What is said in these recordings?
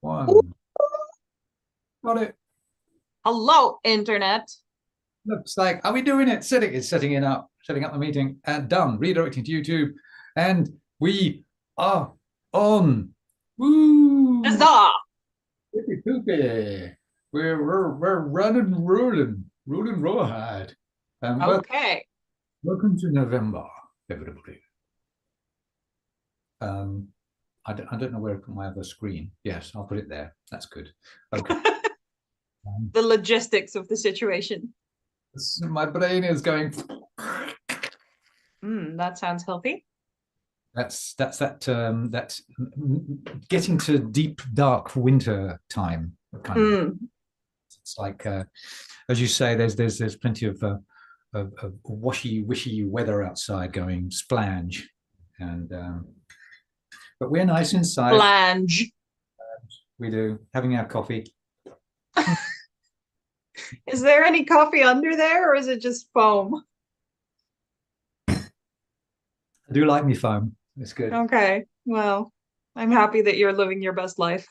One. Ooh, Got it. hello, Internet. Looks like, are we doing it? It's setting up the meeting, and done. Redirecting to YouTube, and we are on. Woo! Huzzah! Poopy poopy. We're running, rolling rawhide. Okay. Welcome to November, everybody. I don't know where to put my other screen. Yes, I'll put it there. That's good. Okay. The logistics of the situation. My brain is going. That sounds healthy. That's getting to deep dark winter time kind of. It's like as you say, there's plenty of wishy weather outside going splange, and but we're nice inside. Lange. We do, having our coffee. Is there any coffee under there, or is it just foam? I do like me foam. It's good. Okay. Well, I'm happy that you're living your best life.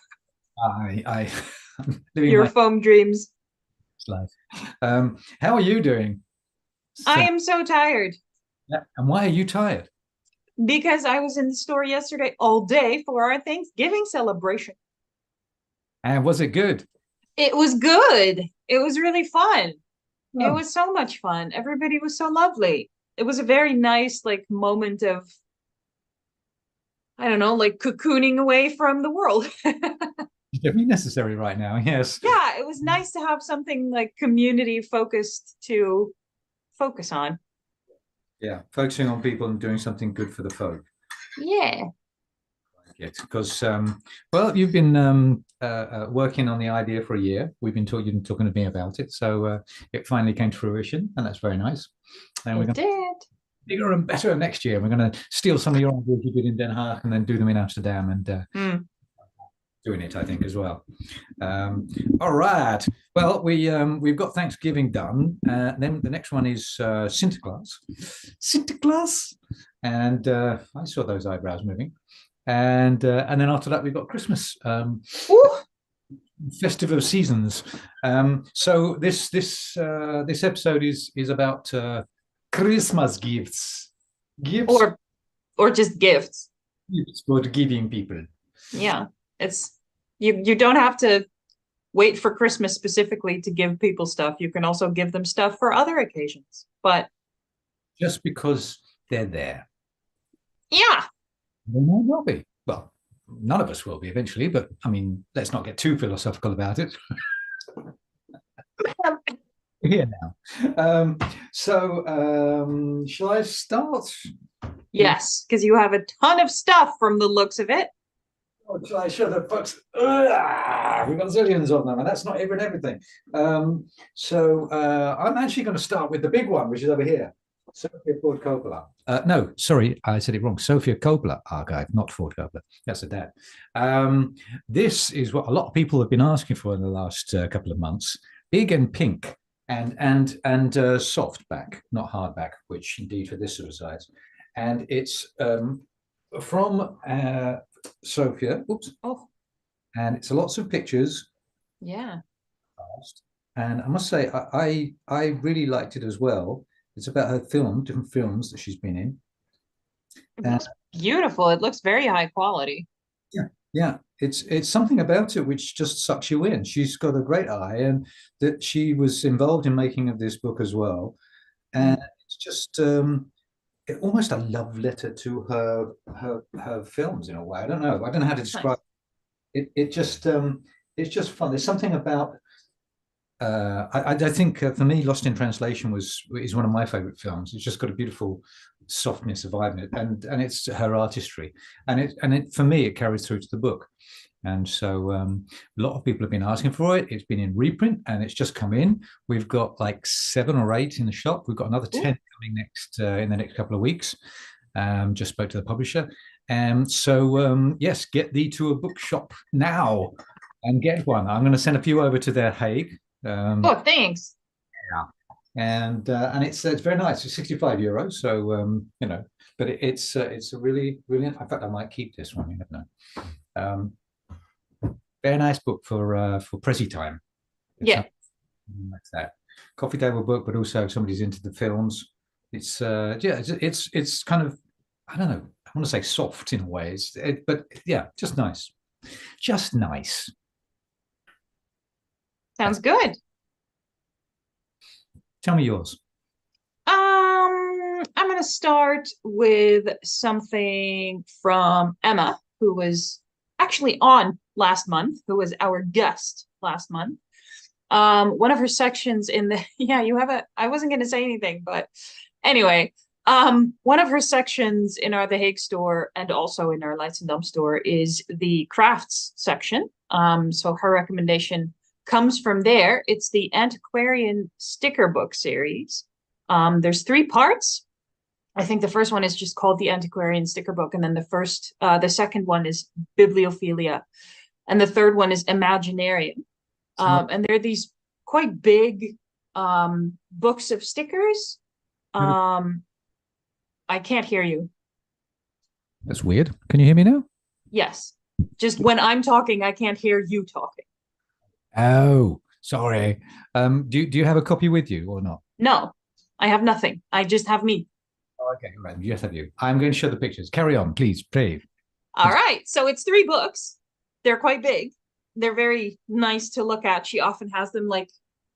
I'm living Your my foam dreams. life. How are you doing? I am so tired Yeah, and why are you tired? because I was in the store yesterday all day for our Thanksgiving celebration. And was it good? It was good. It was really fun. It Oh, was so much fun. Everybody was so lovely. It was a very nice like moment of, I don't know, like cocooning away from the world. it's definitely necessary right now. Yes. Yeah, it was nice to have something like community focused to focus on. Yeah, focusing on people and doing something good for the folk. Yeah. Yes, because well, you've been working on the idea for a year. You've been talking to me about it, so it finally came to fruition, and that's very nice. And we're It going to did. bigger and better next year. We're going to steal some of your ideas you did in Den Haag and then do them in Amsterdam, and doing it, I think, as well. All right. Well, we've got Thanksgiving done. Then the next one is Sinterklaas. Sinterklaas, and I saw those eyebrows moving. And then after that, we've got Christmas, Ooh, festive of seasons. So this episode is about Christmas gifts or just gifts. for giving people. Yeah. It's you don't have to wait for Christmas specifically to give people stuff. You can also give them stuff for other occasions. But Just because they're there. yeah. They might not be. Well, none of us will be eventually, but I mean, let's not get too philosophical about it. Here now. Shall I start? Yes, because you have a ton of stuff from the looks of it. Or shall I show the books? We've got zillions of them, and that's not even everything. I'm actually going to start with the big one, which is over here. Sophia Ford Coppola. No, sorry, I said it wrong. Sophia Coppola archive, not Ford Coppola. That's a dad. This is what a lot of people have been asking for in the last couple of months. Big and pink, and softback, not hardback, which indeed for this sort of size. And it's from Sophia. Oops. Oh, And it's lots of pictures. yeah. And I must say, I really liked it as well. It's about her different films that she's been in. It looks beautiful. It looks very high quality. Yeah, yeah. It's something about it which just sucks you in. She's got a great eye, and that she was involved in making of this book as well. And it's just almost a love letter to her films in a way. I don't know. I don't know how to describe it. It's just fun. There's something about I think for me, Lost in Translation is one of my favorite films. It's just got a beautiful softness of vibe in it, and it's her artistry, and it for me it carries through to the book. And so a lot of people have been asking for it. It's been in reprint, and it's just come in. We've got like 7 or 8 in the shop. We've got another 10 coming next in the next couple of weeks. Just spoke to the publisher, and so yes, get thee to a bookshop now and get one. I'm going to send a few over to their Hague. Oh, thanks. Yeah, and it's very nice. It's €65, so you know, but it's a really brilliant. In fact, I might keep this one. You never know. very nice book for Prezi time. It's Yeah, something like that. Coffee table book, but also if somebody's into the films. It's yeah, it's kind of, I don't know. I want to say soft in a way. But yeah, just nice. Just nice. sounds That's, good. tell me yours. I'm gonna start with something from Emma, who was actually on last month, who was our guest last month. One of her sections in the yeah, you have a I wasn't gonna say anything, but anyway, one of her sections in our The Hague store and also in our LEIDSCHENDAM store is the crafts section. So her recommendation comes from there. It's the Antiquarian sticker book series. There's 3 parts. I think the first one is just called the Antiquarian sticker book, and then the second one is Bibliophilia, and the third one is Imaginarium. It's not, And they're these quite big books of stickers. Um, I can't hear you. that's weird. Can you hear me now? Yes. Just when I'm talking, I can't hear you talking. Oh, sorry. Do you have a copy with you or not? No, I have nothing. I just have me. Oh, okay, right. Yes, have you. I'm going to show the pictures. Carry on, please, please. All right. So it's 3 books. They're quite big. They're very nice to look at. She often has them like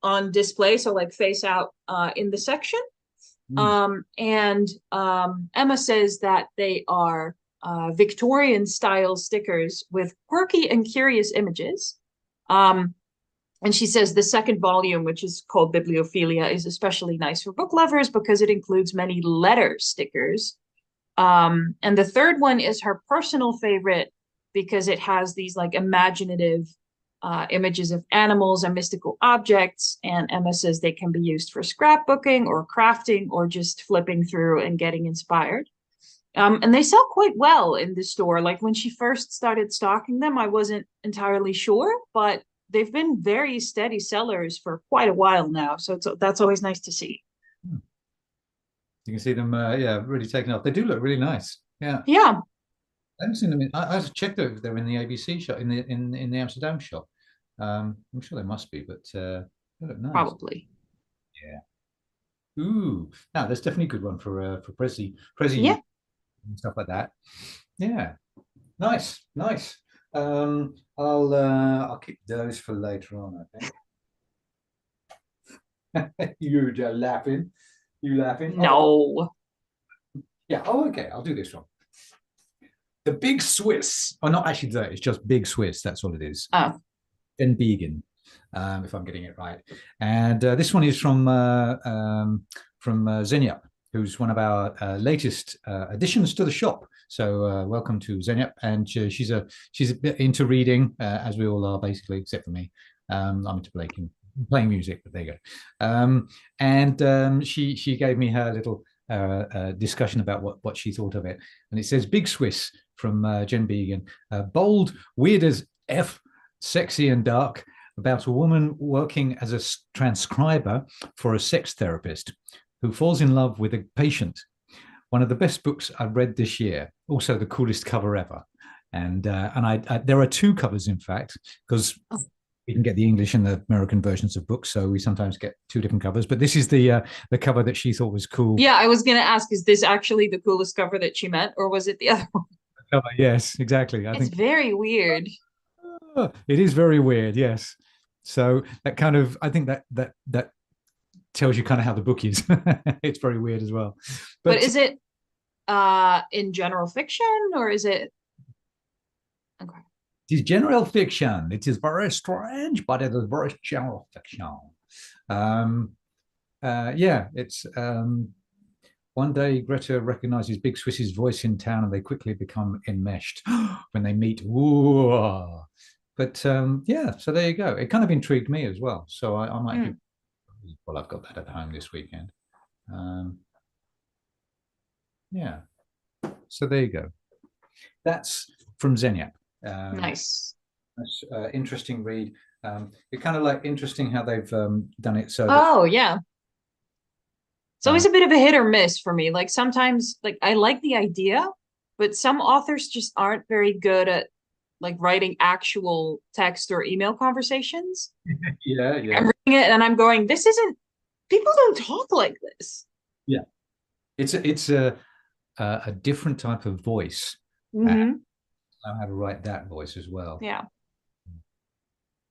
on display, so like face out in the section. And Emma says that they are Victorian style stickers with quirky and curious images. And she says the second volume, which is called Bibliophilia, is especially nice for book lovers because it includes many letter stickers. And the third one is her personal favorite because it has these like imaginative images of animals and mystical objects. And Emma says they can be used for scrapbooking or crafting or just flipping through and getting inspired. And they sell quite well in the store. Like when she first started stocking them, I wasn't entirely sure, but they've been very steady sellers for quite a while now. So that's always nice to see. You can see them, yeah, really taking off. They do look really nice. Yeah. Yeah, I haven't seen them. I checked if they're in the ABC shop, in the Amsterdam shop. I'm sure they must be, but they look nice. probably. Yeah. Ooh, now that's definitely a good one for Yeah. Prezi and stuff like that. Yeah. Nice, nice. I'll keep those for later on, I think. You're laughing. You laughing? Oh, No. yeah. Oh, okay. I'll do this one. The Big Swiss. Oh, not actually that. It's just Big Swiss. That's all it is. Oh, Ben Began, if I'm getting it right. And this one is from Zenyap, who's one of our latest additions to the shop. So welcome to Zenyap, and she's a bit into reading, as we all are basically, except for me. I'm into playing music, but there you go. And she gave me her little discussion about what she thought of it, and it says Big Swiss from Jen Began, bold, weird as F, sexy and dark, about a woman working as a transcriber for a sex therapist who falls in love with a patient. One of the best books I've read this year. Also, the coolest cover ever. And there are 2 covers, in fact, because we can get the English and the American versions of books, so we sometimes get 2 different covers. But this is the cover that she thought was cool. yeah. I was gonna ask, is this actually the coolest cover that she meant, or was it the other one? Cover, yes, exactly. I It's think very weird. it is very weird. Yes. So that kind of, I think that tells you kind of how the book is. It's very weird as well. But is it in general fiction or is it okay? It is general fiction. It is very strange, but it is very general fiction. Yeah, it's one day Greta recognizes Big Swiss's voice in town, and they quickly become enmeshed when they meet. Whoa. But yeah, so there you go. It kind of intrigued me as well. So I might give. Well, I've got that at home this weekend. Yeah. So there you go. That's from Zenyap. Nice. That's interesting read. It's kind of like interesting how they've done it so that Oh, yeah. It's always a bit of a hit or miss for me. Like sometimes, like I like the idea, but some authors just aren't very good at like writing actual text or email conversations. Yeah, I'm reading it and I'm going, this isn't, people don't talk like this. yeah. It's a different type of voice. Mm-hmm. I know how to write that voice as well. Yeah.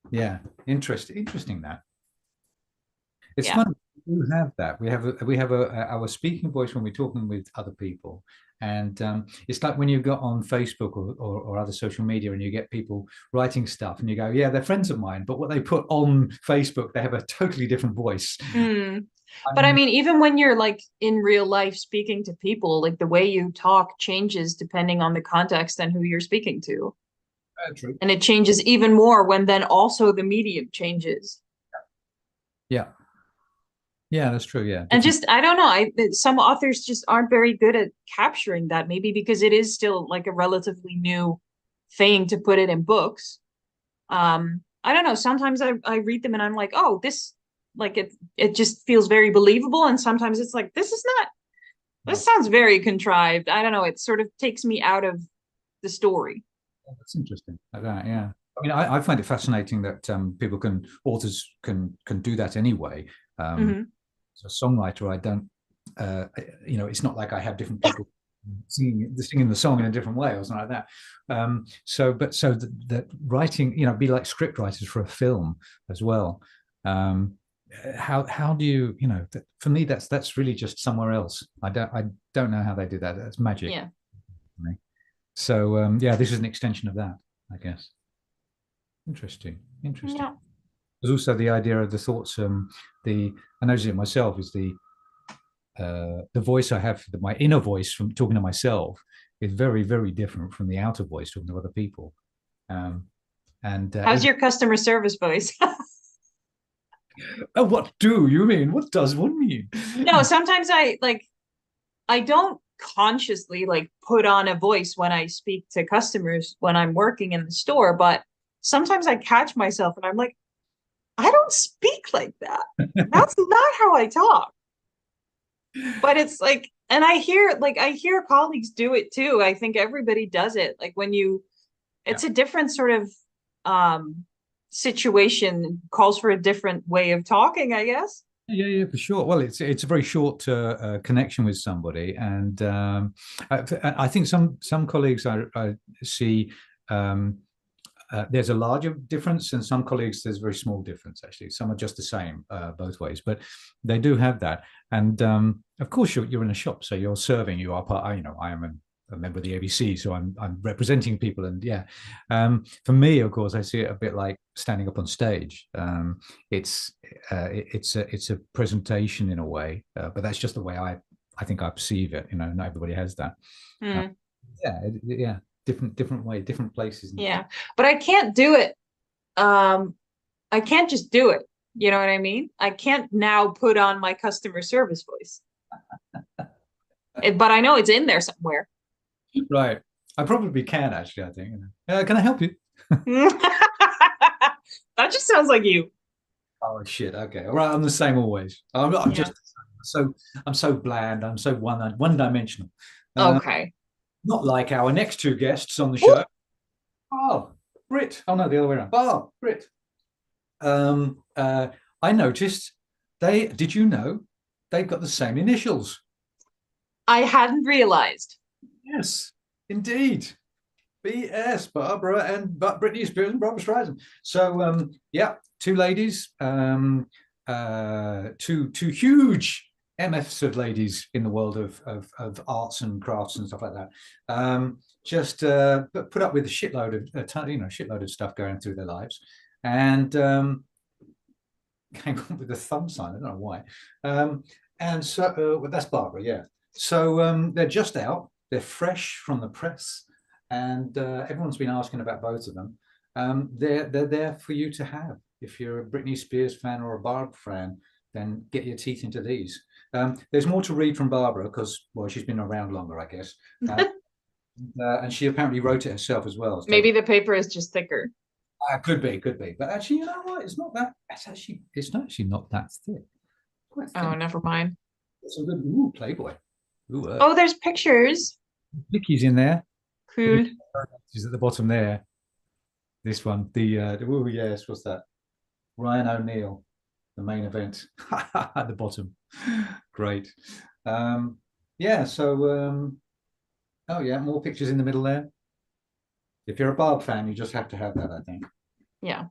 Yeah, interesting that. It's Yeah. fun. We have that. We have our speaking voice when we're talking with other people, and it's like when you go on Facebook or other social media and you get people writing stuff, and you go, yeah, they're friends of mine, but what they put on Facebook, they have a totally different voice. But I mean, even when you're like in real life speaking to people, like the way you talk changes depending on the context and who you're speaking to. True. And it changes even more when then also the medium changes. Yeah, yeah, that's true. Yeah, And different. just, I don't know, some authors just aren't very good at capturing that, maybe because it is still like a relatively new thing to put it in books. I don't know, sometimes I read them and I'm like, oh, this, like it just feels very believable. And sometimes it's like, this sounds very contrived. I don't know, it sort of takes me out of the story. That's interesting. Like that, yeah. I mean, I find it fascinating that authors can do that anyway. Mm-hmm. As a songwriter, I don't, it's not like I have different people singing the song in a different way or something like that. So that writing, be like script writers for a film as well. How do you, for me, that's really just somewhere else. I don't know how they do that. That's magic. Yeah. So yeah, this is an extension of that, I guess. Interesting. Yeah. There's also the idea of the thoughts. I notice it myself is the voice I have, my inner voice from talking to myself is very, very different from the outer voice talking to other people. And how's your customer service voice? Oh, what do you mean? What does one mean? No, sometimes I don't consciously like put on a voice when I speak to customers when I'm working in the store, but sometimes I catch myself and I'm like, I don't speak like that. That's not how I talk. But it's like, and I hear colleagues do it too. I think everybody does it. Like when it's a different sort of situation, calls for a different way of talking, I guess. Yeah, for sure. Well, it's a very short connection with somebody, and I think some colleagues I see there's a larger difference, and some colleagues there's a very small difference. Actually, some are just the same both ways, but they do have that. And of course, you're in a shop, so you're serving. You are part. I am a member of the ABC, so I'm representing people, and yeah, for me, of course, I see it a bit like standing up on stage. It's a presentation in a way, but that's just the way I think I perceive it. Not everybody has that. Yeah, different way, different places. Yeah, but I can't do it. I can't just do it. You know what I mean? I can't now put on my customer service voice. But I know it's in there somewhere. Right. I probably can actually, I think. Can I help you? That just sounds like you. Oh shit. Okay. All right. I'm the same always. I'm just I'm so bland. I'm so one dimensional. Okay. Not like our next two guests on the Ooh. show. Oh, Brit. Oh no, the other way around. Oh, Brit. I noticed did you know they've got the same initials? I hadn't realized. Yes, indeed. BS, Barbara and Britney Spears and Barbara Streisand. So yeah, two ladies, two huge MFs of ladies in the world of arts and crafts and stuff like that. Just put up with a shitload of stuff going through their lives, and came up with a thumb sign. I don't know why. And so well, that's Barbara, yeah. So they're just out. They're fresh from the press, and everyone's been asking about both of them. They're there for you to have. If you're a Britney Spears fan or a Barbara fan, then get your teeth into these. There's more to read from Barbara because, well, she's been around longer, I guess. And she apparently wrote it herself as well. So, Maybe the paper is just thicker. could be. But actually, you know what? It's not that. It's actually not that thick. Oh, never mind. It's a good Playboy. Oh, there's pictures. Vicky's in there. Cool. She's at the bottom there. this one. Oh yes, what's that? Ryan O'Neill, the main event at the bottom. Great. Yeah. So oh yeah, more pictures in the middle there. If you're a Barb fan, you just have to have that, I think. Yeah.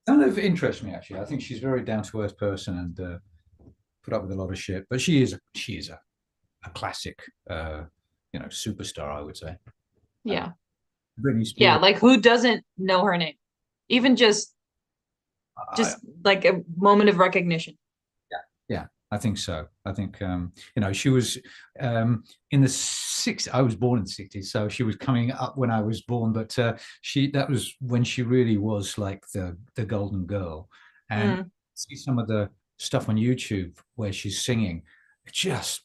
Kind of interests me actually. I think she's a very down to earth person and put up with a lot of shit. But she is a classic, superstar, I would say. Yeah. Britney Yeah. Spears. Like who doesn't know her name? Even just I, like a moment of recognition. yeah, I think so. I think she was in the I was born in the 60s, so she was coming up when I was born, but that was when she really was like the golden girl. And see some of the stuff on YouTube where she's singing, it just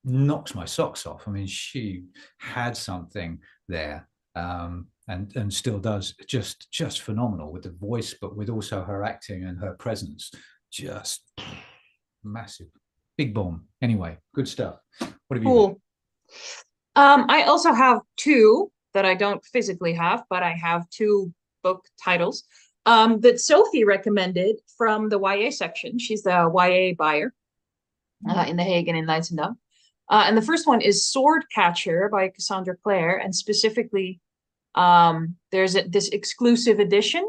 knocks my socks off. I mean, she had something there. And still does, just phenomenal with the voice, but with also her acting and her presence, just massive, big bomb. Anyway, good stuff. What have you got? Cool. I also have two that I don't physically have, but I have two book titles that Sophie recommended from the YA section. She's the YA buyer in The Hague and in LEIDSCHENDAM. And the first one is Sword Catcher by Cassandra Clare, and specifically there's this exclusive edition,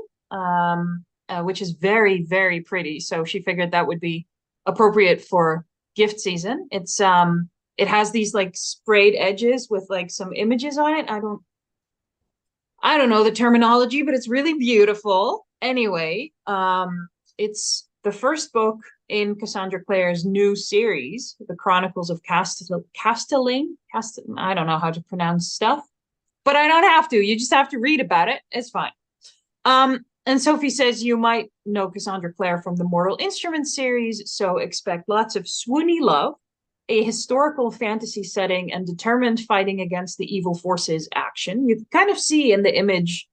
which is very, very pretty. So she figured that would be appropriate for gift season. It has these like sprayed edges with like some images on it. I don't know the terminology, but it's really beautiful. Anyway, it's the first book in Cassandra Clare's new series, The Chronicles of Castelling. I don't know how to pronounce stuff, but I don't have to. You just have to read about it. It's fine. And Sophie says you might know Cassandra Clare from the Mortal Instruments series, so expect lots of swoony love, a historical fantasy setting, and determined fighting against the evil forces action. You can kind of see in the image,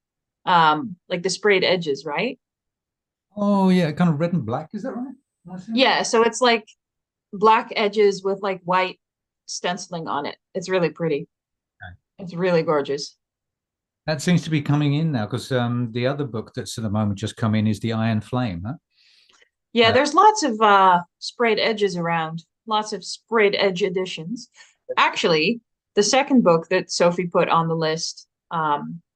like the sprayed edges, right? Oh yeah, kind of red and black. Is that right? Yeah, so it's like black edges with like white stenciling on it. It's really pretty. Okay. It's really gorgeous. That seems to be coming in now because the other book that's at the moment just come in is the Iron Flame, huh? Yeah, there's lots of sprayed edges around, lots of sprayed edge editions. Actually, the second book that Sophie put on the list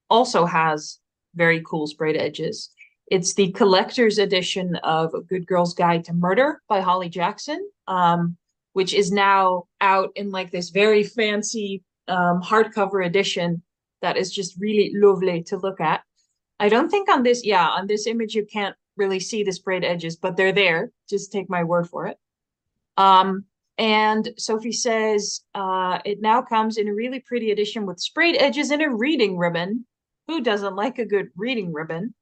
also has very cool sprayed edges. It's the collector's edition of A Good Girl's Guide to Murder by Holly Jackson, which is now out in like this very fancy hardcover edition that is just really lovely to look at. I don't think on this image you can't really see the sprayed edges, but they're there. Just take my word for it. And Sophie says it now comes in a really pretty edition with sprayed edges and a reading ribbon. Who doesn't like a good reading ribbon?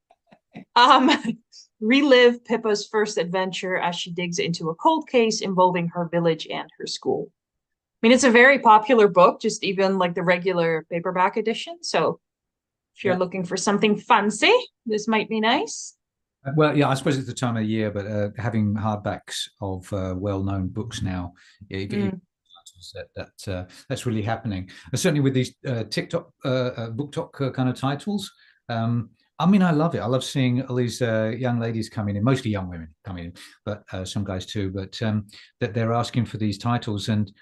Relive Pippa's first adventure as she digs into a cold case involving her village and her school. I mean, it's a very popular book, just even like the regular paperback edition. So if you're looking for something fancy, this might be nice. Well, yeah, I suppose it's the time of the year, but having hardbacks of well-known books now, that's really happening. And certainly with these TikTok, BookTok kind of titles. I mean, I love it. I love seeing all these young ladies coming in, mostly young women coming in, but some guys too. But that they're asking for these titles, and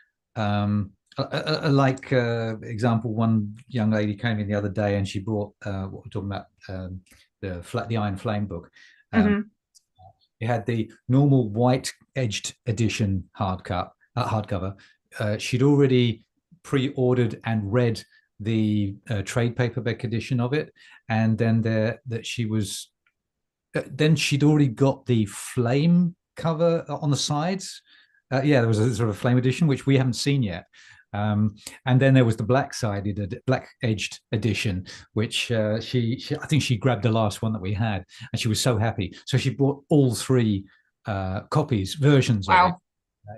example, one young lady came in the other day, and she brought what we're talking about, the Iron Flame book. It had the normal white edged edition hardcover. She'd already pre-ordered and read the trade paperback edition of it, and then then she'd already got the flame cover on the sides. There was a sort of flame edition which we haven't seen yet. And then there was the black edged edition, which she I think she grabbed the last one that we had, and she was so happy. So she bought all three versions of it,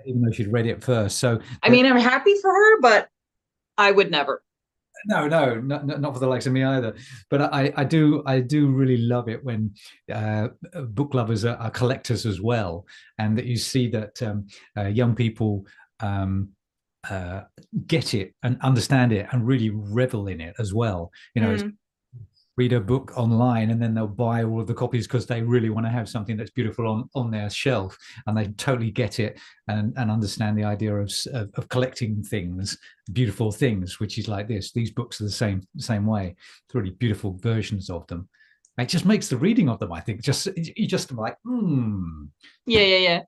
even though she'd read it first. So I mean, I'm happy for her, but I would never. No, not for the likes of me either. But I do really love it when book lovers are collectors as well, and that you see that young people get it and understand it and really revel in it as well. read a book online and then they'll buy all of the copies because they really want to have something that's beautiful on their shelf, and they totally get it and understand the idea of collecting things, beautiful things, which is like this. These books are the same way. It's really beautiful versions of them. It just makes the reading of them, I think, just you just like, Yeah.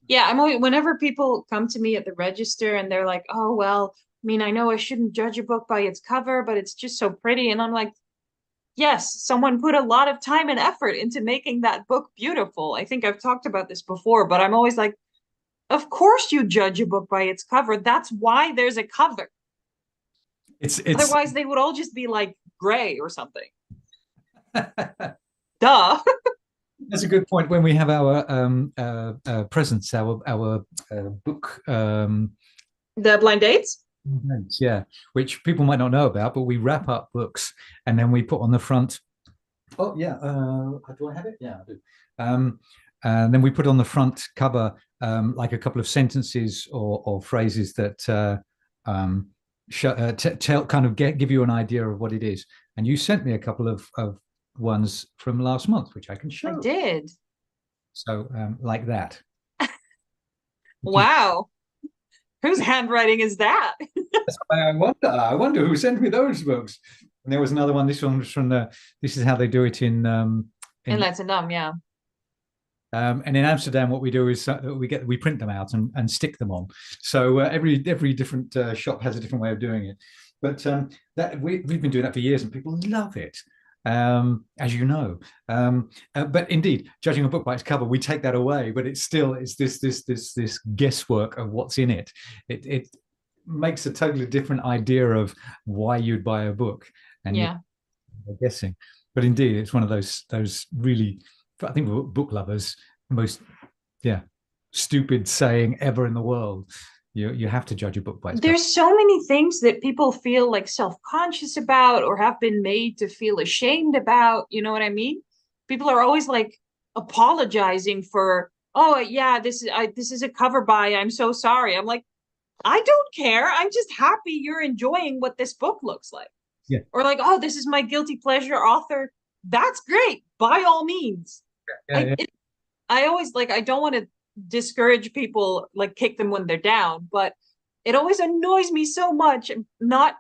Yeah, I'm always, whenever people come to me at the register and they're like, "Oh, well, I mean, I know I shouldn't judge a book by its cover, but it's just so pretty." And I'm like, yes, someone put a lot of time and effort into making that book beautiful. I think I've talked about this before, but I'm always like, of course you judge a book by its cover. That's why there's a cover. it's Otherwise, they would all just be like gray or something. Duh. That's a good point. When we have our presents, our book The blind dates? events, yeah, which people might not know about, but we wrap up books and then we put on the front. Oh yeah, do I have it? Yeah, I do. And then we put on the front cover like a couple of sentences or phrases that tell kind of give you an idea of what it is. And you sent me a couple of ones from last month, which I can show. I did. So like that. Wow. Whose handwriting is that? I wonder who sent me those books. And there was another one. This one was from this is how they do it in LEIDSCHENDAM, yeah. And in Amsterdam, what we do is we print them out and stick them on. So every different shop has a different way of doing it. But that we've been doing that for years, and people love it. As you know, but indeed, judging a book by its cover, we take that away. But it's this guesswork of what's in it. It makes a totally different idea of why you'd buy a book, and yeah, you're guessing. But indeed, it's one of those really, I think, book lovers, most stupid saying ever in the world. You have to judge a book by its cover. There's so many things that people feel like self-conscious about or have been made to feel ashamed about. You know what I mean? People are always like apologizing for, oh yeah, this is a cover by, I'm so sorry. I'm like, I don't care. I'm just happy you're enjoying what this book looks like. Yeah. Or like, oh, this is my guilty pleasure author. That's great. By all means. I always like, I don't want to discourage people, like kick them when they're down, but it always annoys me so much, not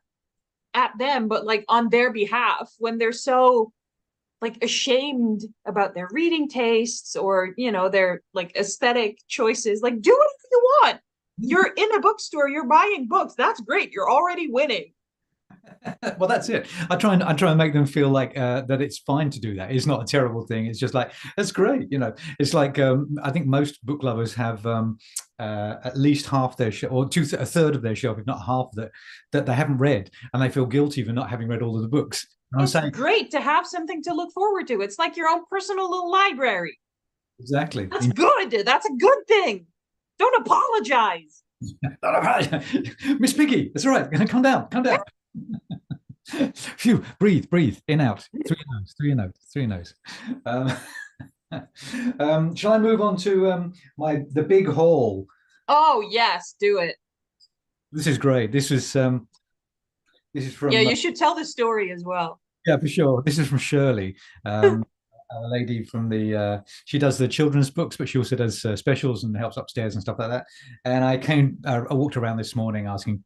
at them, but like on their behalf, when they're so like ashamed about their reading tastes or, you know, their like aesthetic choices. Like, do whatever you want. You're in a bookstore, you're buying books. That's great. You're already winning. Well, that's it. I try and make them feel like that it's fine to do that. It's not a terrible thing. It's just like, that's great. You know, it's like I think most book lovers have at least half their shelf, or a third of their shelf, if not half that they haven't read, and they feel guilty for not having read all of the books. And it's great to have something to look forward to. It's like your own personal little library. Exactly. That's good. That's a good thing. Don't apologize. Miss Piggy, it's all right. Calm down. Phew, breathe, in, out. Three in nose. Shall I move on to the big haul? Oh yes, do it. This is great. This is from you should tell the story as well. Yeah, for sure. This is from Shirley. A lady from she does the children's books, but she also does specials and helps upstairs and stuff like that. And I walked around this morning asking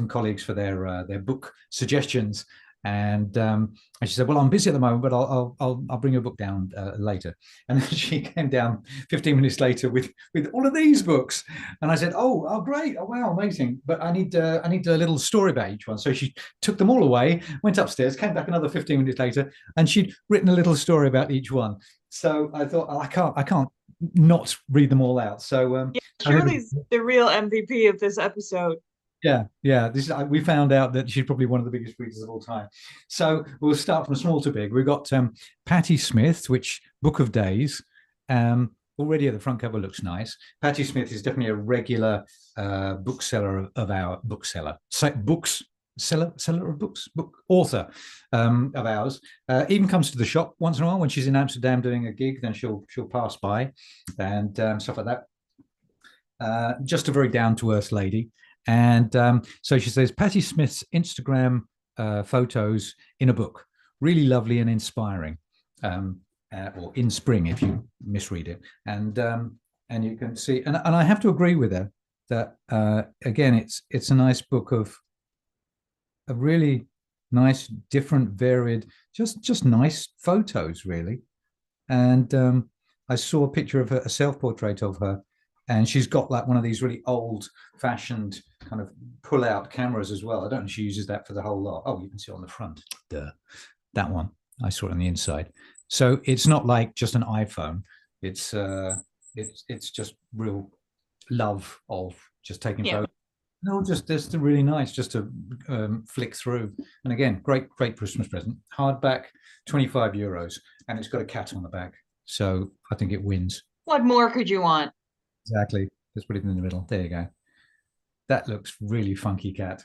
colleagues for their book suggestions. And she said, "Well, I'm busy at the moment, but I'll bring your book down later." And then she came down 15 minutes later with all of these books, and I said, "Oh, great! Oh, wow, amazing! But I need a little story about each one." So she took them all away, went upstairs, came back another 15 minutes later, and she'd written a little story about each one. So I thought, oh, I can't not read them all out. So Shirley's the real MVP of this episode. Yeah. We found out that she's probably one of the biggest readers of all time. So we'll start from small to big. We've got Patti Smith, which Book of Days. Already at the front cover looks nice. Patti Smith is definitely a regular bookseller of our bookseller. Seller of books, book author of ours. Even comes to the shop once in a while when she's in Amsterdam doing a gig. Then she'll pass by and stuff like that. Just a very down to earth lady. And so she says, Patti Smith's Instagram photos in a book. really lovely and inspiring. Or in spring if you misread it, and you can see, and I have to agree with her that again it's a nice book of a really nice, different, varied, just nice photos really. And I saw a picture of her, a self-portrait of her, and she's got like one of these really old-fashioned kind of pull-out cameras as well. I don't know if she uses that for the whole lot. Oh, you can see it on the front. Duh. That one. I saw it on the inside. So it's not like just an iPhone. It's just real love of just taking photos. No, just really nice just to flick through. And again, great Christmas present. Hardback, €25, and it's got a cat on the back. So I think it wins. What more could you want? Exactly. Let's put it in the middle. There you go. That looks really funky cat.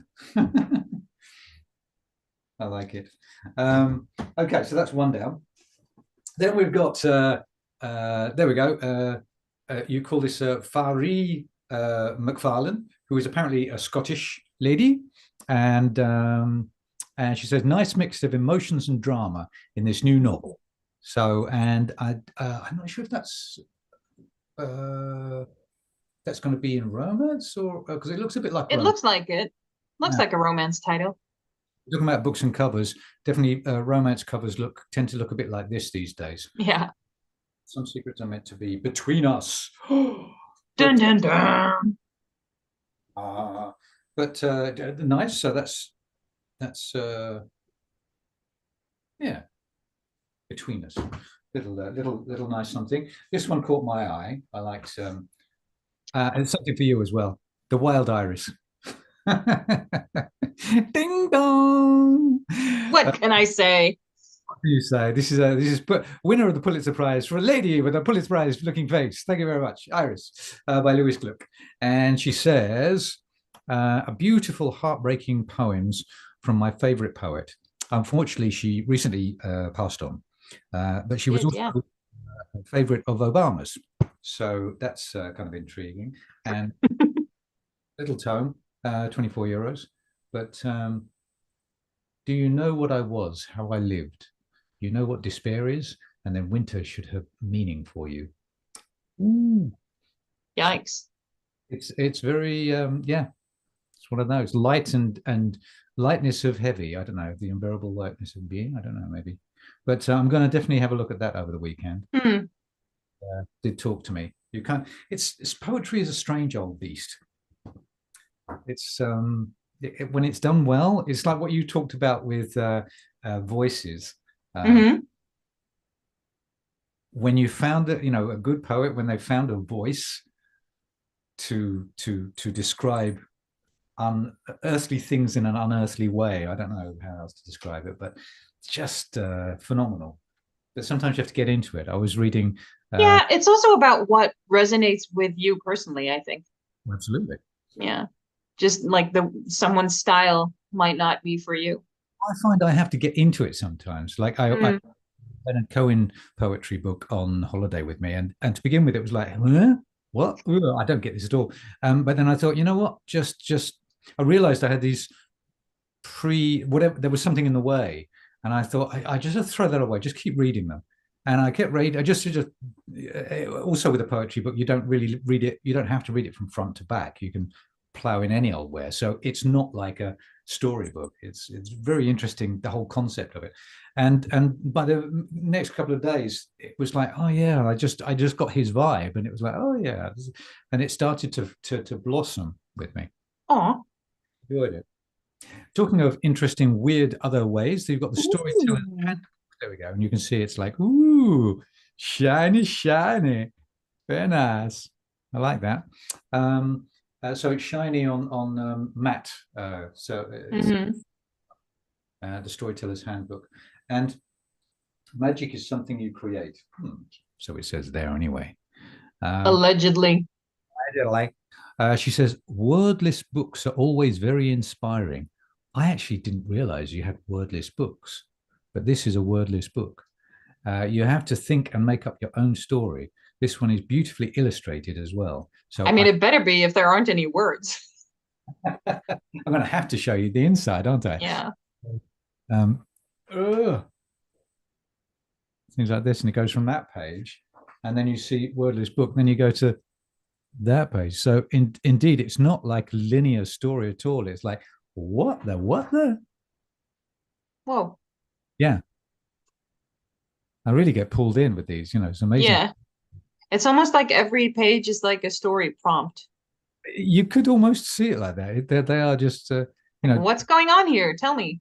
I like it. Okay, so that's one down. Then we've got, there we go. You call this Fari McFarlane, who is apparently a Scottish lady. And she says, nice mix of emotions and drama in this new novel. So, and I'm not sure if that's going to be in romance, or because it looks a bit like it looks like it. Looks like a romance title. Talking about books and covers, definitely romance covers tend to look a bit like this these days. Yeah. Some secrets are meant to be between us. Dun dun dun. But nice. So that's yeah, between us. Little nice something. This one caught my eye. I liked and it's something for you as well. The Wild Iris. Ding dong. What can I say? What do you say? This is winner of the Pulitzer Prize for a lady with a Pulitzer Prize looking face. Thank you very much, Iris, by Lewis Gluck. And she says, a beautiful, heartbreaking poems from my favorite poet. Unfortunately, she recently passed on, but she was also a favorite of Obama's. So that's kind of intriguing. And little tome. €24. But do you know what I was, how I lived? You know what despair is, and then winter should have meaning for you. Ooh. Yikes! It's very yeah. It's one of those light and lightness of heavy. I don't know, the unbearable lightness of being. I don't know, maybe. But I'm going to definitely have a look at that over the weekend. Did talk to me. You can't. It's poetry is a strange old beast. It's when it's done well, it's like what you talked about with voices. When you found a good poet, when they found a voice to describe unearthly things in an unearthly way. I don't know how else to describe it, but it's just phenomenal. But sometimes you have to get into it. I was reading. Yeah, it's also about what resonates with you personally, I think. Absolutely. Yeah. Just like someone's style might not be for you. I find I have to get into it sometimes. Like I had a Cohen poetry book on holiday with me, and to begin with, it was like, huh? What? Ooh, I don't get this at all. But then I thought, you know what? Just I realized I had these whatever. There was something in the way, and I thought I just throw that away. Just keep reading them. And I kept reading. I just also with a poetry book, you don't really read it. You don't have to read it from front to back. You can plow in any old where. So it's not like a storybook. It's very interesting, the whole concept of it. And by the next couple of days, it was like, oh yeah, I just got his vibe, and it was like, oh yeah, and it started to blossom with me. Oh, enjoyed it. Talking of interesting, weird other ways, you've got the storyteller. There we go, and you can see it's like, ooh, shiny, very nice. I like that. So it's shiny on matte. The Storyteller's Handbook. And magic is something you create. So it says there anyway. Allegedly. She says, wordless books are always very inspiring. I actually didn't realize you had wordless books, but this is a wordless book. You have to think and make up your own story. This one is beautifully illustrated as well. So I mean, it better be if there aren't any words. I'm going to have to show you the inside, aren't I? Yeah. things like this, and it goes from that page, and then you see wordless book, then you go to that page. So indeed, it's not like a linear story at all. It's like, what the? Whoa. Yeah. I really get pulled in with these, it's amazing. Yeah. It's almost like every page is like a story prompt. You could almost see it like that. They are just, What's going on here? Tell me.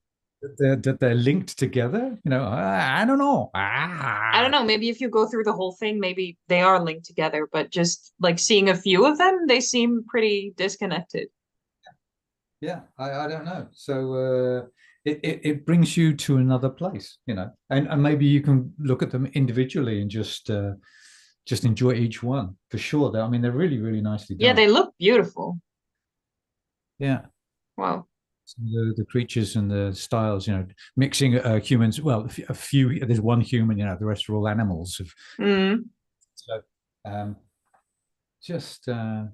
they're linked together. I don't know. I don't know. Maybe if you go through the whole thing, maybe they are linked together, but just like seeing a few of them, they seem pretty disconnected. Yeah, I don't know. So it brings you to another place, and maybe you can look at them individually and just enjoy each one for sure. I mean, they're really, really nicely done. Yeah, they look beautiful. Yeah. Wow. The creatures and the styles, mixing humans. Well, a few. There's one human. The rest are all animals. So, just enough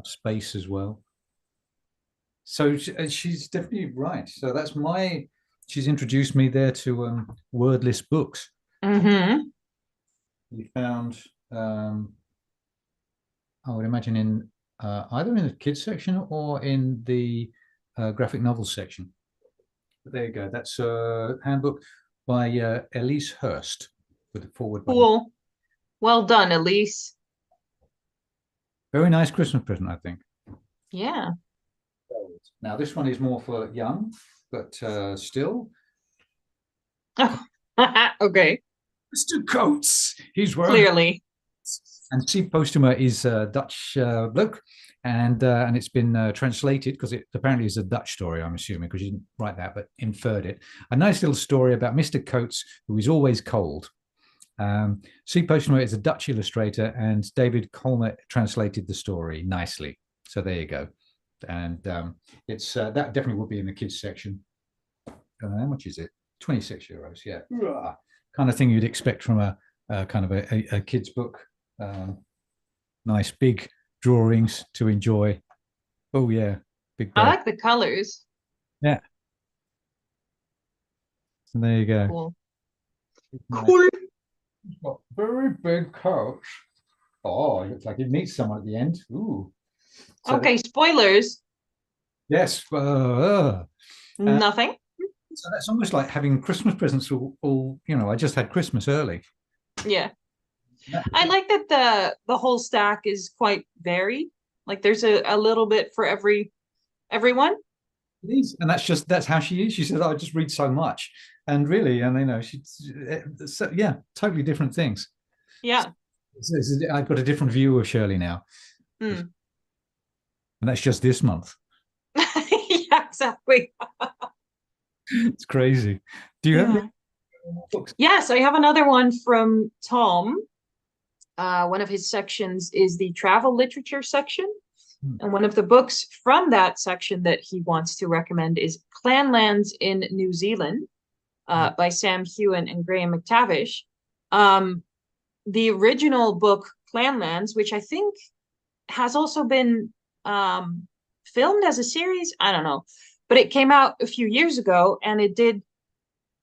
space as well. So she's definitely right. So that's she's introduced me there to wordless books. We found, I would imagine in either in the kids section or in the graphic novels section. But there you go. That's a handbook by Elise Hurst with the forward button. Cool. Well done, Elise. Very nice Christmas present, I think. Yeah. Now, this one is more for young, but still. Okay. Mr. Coates, he's wearing. Clearly. And Steve Postuma is a Dutch bloke, and it's been translated because it apparently is a Dutch story, I'm assuming, because you didn't write that, but inferred it. A nice little story about Mr. Coates, who is always cold. Steve Postuma is a Dutch illustrator, and David Colmer translated the story nicely. So there you go. And it's that definitely would be in the kids section. How much is it? €26. Yeah, kind of thing you'd expect from a kind of a kids book. Nice big drawings to enjoy. Oh yeah, big. I like the colors. Yeah. So there you go. Cool. Cool. He's got very big coats. Oh, it looks like it meets someone at the end. Ooh. So okay, spoilers. Yes. Nothing. So that's almost like having Christmas presents all I just had Christmas early. Yeah. I like that the whole stack is quite varied. Like there's a little bit for everyone. And that's how she is. She said, "I just read so much," and really, and she's so, yeah, totally different things. Yeah. I've got a different view of Shirley now, and that's just this month. Yeah, exactly. It's crazy. Do you have any books? Yes, I have another one from Tom. One of his sections is the travel literature section. And one of the books from that section that he wants to recommend is Clanlands in New Zealand by Sam Hewen and Graham McTavish. The original book, Clanlands, which I think has also been filmed as a series, I don't know, but it came out a few years ago and it did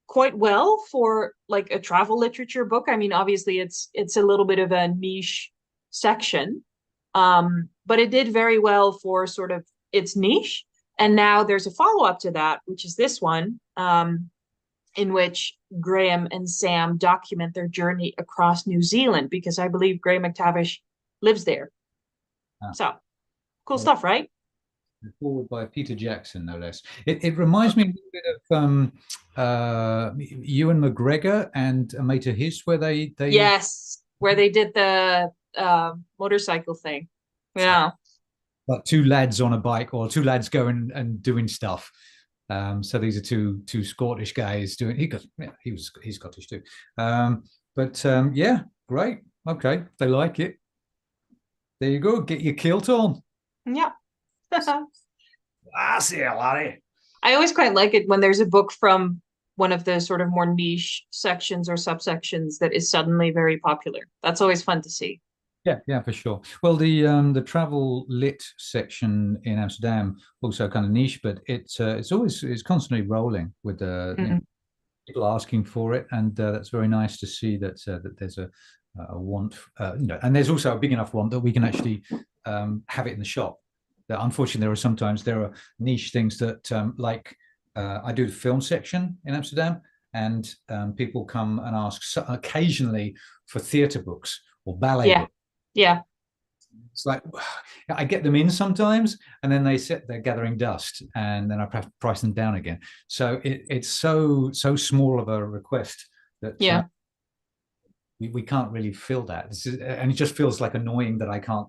quite well for like a travel literature book. I mean, obviously it's a little bit of a niche section, but it did very well for sort of its niche. And now there's a follow-up to that, which is this one, in which Graham and Sam document their journey across New Zealand, because I believe Graham McTavish lives there. So cool stuff, right? Forward by Peter Jackson, no less. It reminds me a little bit of Ewan McGregor and a mate of his, where they yes, where they did the motorcycle thing. Yeah, like two lads on a bike, or two lads going and doing stuff. So these are two Scottish guys doing. He's Scottish too. Yeah, great. Okay, they like it. There you go. Get your kilt on. Yeah. See you, laddie. I always quite like it when there's a book from one of the sort of more niche sections or subsections that is suddenly very popular. That's always fun to see. Yeah, for sure. Well, the travel lit section in Amsterdam also kind of niche, but it's constantly rolling with people asking for it, and that's very nice to see that that there's a want, and there's also a big enough want that we can actually have it in the shop. That unfortunately there are niche things that like I do the film section in Amsterdam, and people come and ask occasionally for theatre books or ballet Yeah. books. Yeah. It's like I get them in sometimes, and then they sit there gathering dust, and then I price them down again. So it's so small of a request that Yeah. we can't really fill that. And it just feels like annoying that I can't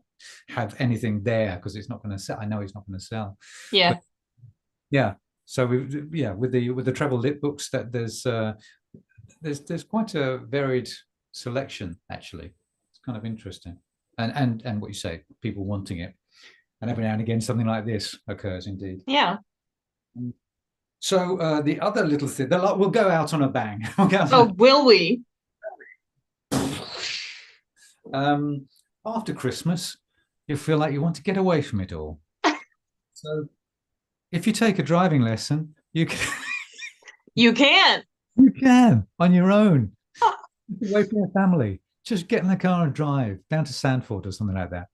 have anything there because it's not going to sell. I know it's not going to sell. Yeah. But yeah. So with the travel lit books, that there's quite a varied selection actually. It's kind of interesting. And what you say, people wanting it, and every now and again something like this occurs indeed. Yeah. So the other little thing, we'll go out on a bang. Will we? After Christmas, you feel like you want to get away from it all. So if you take a driving lesson, you can. You can. You can on your own, away from your family. Just get in the car and drive down to Sandford or something like that.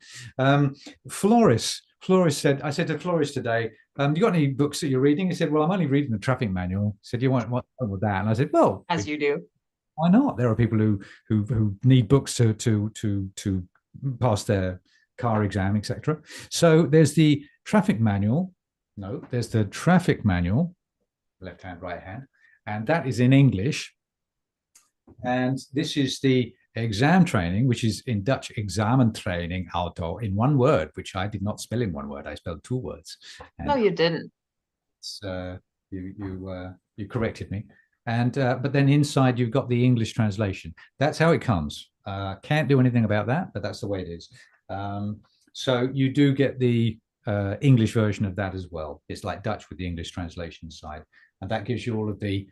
Floris said, I said to Floris today, you got any books that you're reading? He said, well, I'm only reading the traffic manual. He said, you want what with that? And I said, well, as you do. Why not? There are people who need books to pass their car exam, etc. So there's the traffic manual. No, there's the traffic manual, left hand, right hand, and that is in English. And this is the exam training, which is in Dutch, examentraining auto, in one word, which I did not spell in one word. I spelled two words. And no, you didn't. You corrected me. And but then inside you've got the English translation. That's how it comes. Can't do anything about that, but that's the way it is. So you do get the English version of that as well. It's like Dutch with the English translation side, and that gives you all of the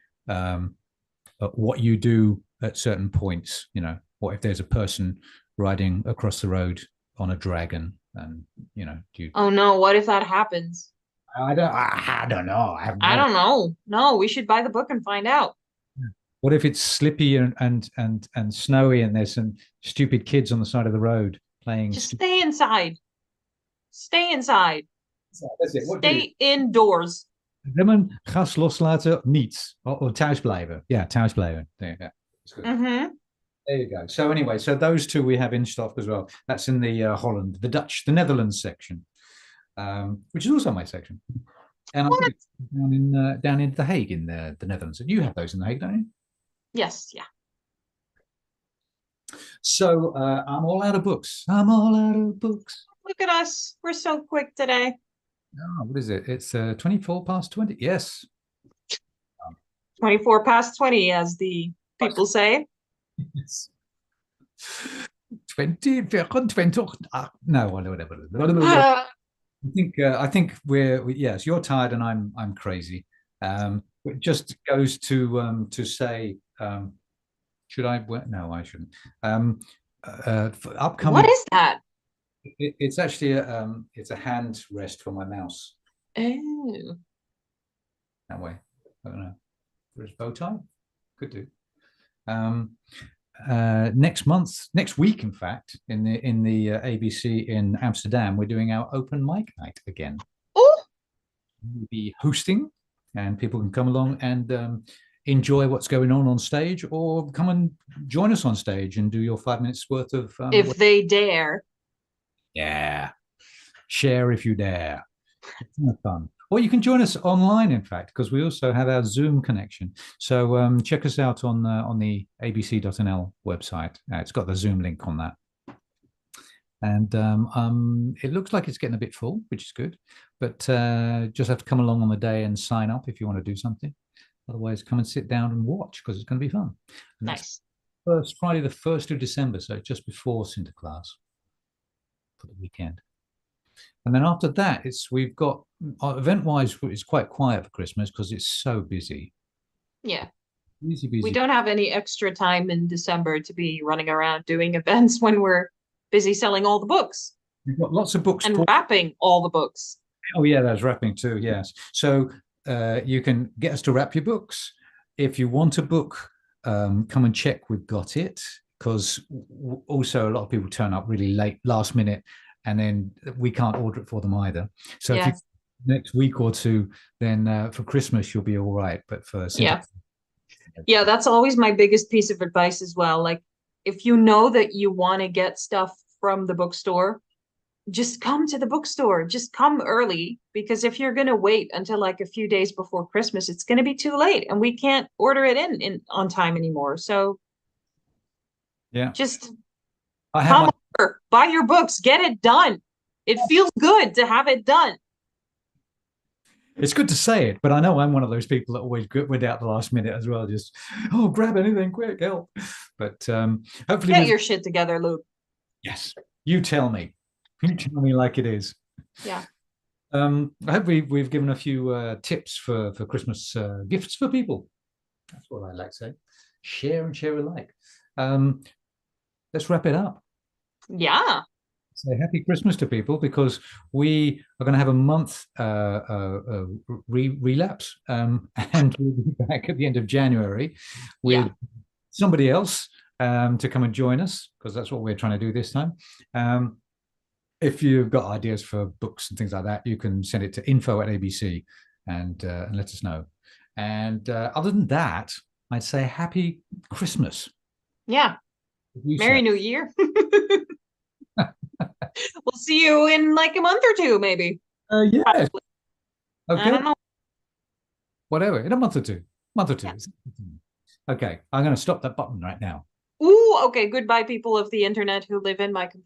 what you do at certain points. You know, what if there's a person riding across the road on a dragon, and you know, oh no, what if that happens? I don't know. I don't know. No, we should buy the book and find out. What if it's slippy and snowy and there's some stupid kids on the side of the road playing? Just stay inside. Stay inside. That's it. Stay indoors. Remmen, gas loslaten, niets. Or thuis blijven. Yeah, thuis blijven. Yeah, that's good. There you go. So anyway, so those two we have in stock as well. That's in the Holland, the Dutch, the Netherlands section. Which is also my section, and I'm down in The Hague in the Netherlands. You have those in The Hague, don't you? Yes, yeah. So I'm all out of books. I'm all out of books. Look at us. We're so quick today. Oh, what is it? It's 24 past 20. Yes. 24 past 20, as the people say. Yes. 20, 24. No, whatever. I think yes, you're tired and I'm crazy. It just goes to say, should I? No, I shouldn't. Upcoming. What is that? It's actually it's a hand rest for my mouse. Oh. That way. I don't know. There's bow tie. Could do. Next week, in fact, in the ABC in Amsterdam, we're doing our open mic night again. Oh, We'll be hosting, and people can come along and enjoy what's going on stage, or come and join us on stage and do your 5 minutes worth of. If they dare. Yeah, share if you dare. It's fun. Or you can join us online, in fact, because we also have our Zoom connection. So check us out on the abc.nl website. It's got the Zoom link on that. And it looks like it's getting a bit full, which is good. But just have to come along on the day and sign up if you want to do something. Otherwise, come and sit down and watch, because it's going to be fun. And nice. Friday, the 1st of December, so just before Sinterklaas for the weekend. And then after that, we've got event-wise, it's quite quiet for Christmas because it's so busy. Yeah. Busy. We don't have any extra time in December to be running around doing events when we're busy selling all the books. We've got lots of books. And wrapping all the books. Oh, yeah, there's wrapping too, yes. So you can get us to wrap your books. if you want a book, come and check we've got it, because also a lot of people turn up really late, last minute, and then we can't order it for them either. So if you Yes. next week or two, then for Christmas you'll be all right. But for Yeah. Santa, Yeah, that's always my biggest piece of advice as well. Like, if you know that you want to get stuff from the bookstore, just come to the bookstore. Just come early, because if you're going to wait until like a few days before Christmas, it's going to be too late and we can't order it in on time anymore. So yeah, just I have come my. over, buy your books, get it done. It feels good to have it done. It's good to say it, but I know I'm one of those people that always went out the last minute as well. Just, oh, grab anything quick, help. But hopefully, Get with your shit together, Luke. yes, you tell me. You tell me like it is. Yeah. I hope we've given a few tips for Christmas gifts for people. That's what I like to say. Share and share alike. Um, let's wrap it up. Yeah. Say happy Christmas to people, because we are going to have a month relapse, and we'll be back at the end of January with Yeah. somebody else to come and join us, because that's what we're trying to do this time. If you've got ideas for books and things like that, you can send it to info@abc and let us know. And other than that, I'd say happy Christmas. Yeah. You Merry say. New Year. We'll see you in like a month or two, maybe. Yes. Probably. I Okay. don't know. Whatever. In a month or two. Month or two. Yeah. Okay. I'm going to stop that button right now. Ooh, okay. Goodbye, people of the internet who live in my computer.